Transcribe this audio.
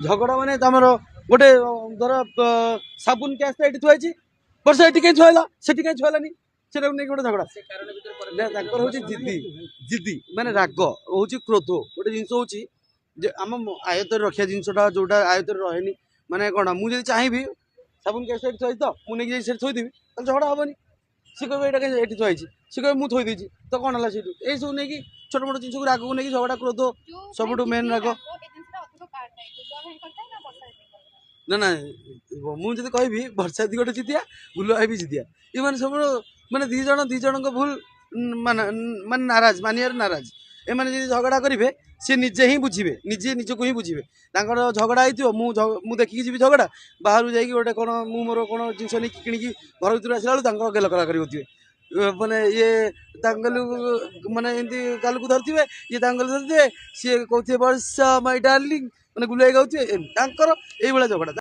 झगड़ा माने तमर गोटे धर साबुन कैस एटी थुआई वर्षा एटी कहीं छुआला सेठी कहीं छुआलानी सेटा नहीं गोटे झगड़ा हूँ जिद्दी जिद्दी माने राग हूँ क्रोध गोटे जिनस हूँ आम आयत रखा जिनसा जोटा आयत रहे माने कौन मुझे चाहिए साबुन कैस थी तो मुझे थोदेवी झगड़ा हेनी सी कहे यहाँ ये थुआई सी कहे मुझे थोदी तो कौन है से यही सब नहीं छोट मोट जिन राग को लेकिन झगड़ा क्रोध सब मेन राग ना ना मुझे कहि वर्षा दी गोटे जितिया गुलु भाई भी जितिया ये मैंने सब मैंने दी जन भूल मान नाराज मानियार नाराज ए मैंने जी झगड़ा करेंगे सी निजे ही बुझे निजे निजक ही बुझे झगड़ा हो मु देखिकी जी झगड़ा बाहर जाकि गोटे कौन मोर कौन जिन नहीं किणिकी घर भर आसला गेल करा करेंगे माने ये माने एमती गाल को धरते ये धरते सी कहते वर्षा माय डार्लिंग मैंने गुलुआई गाँव ये झगड़ा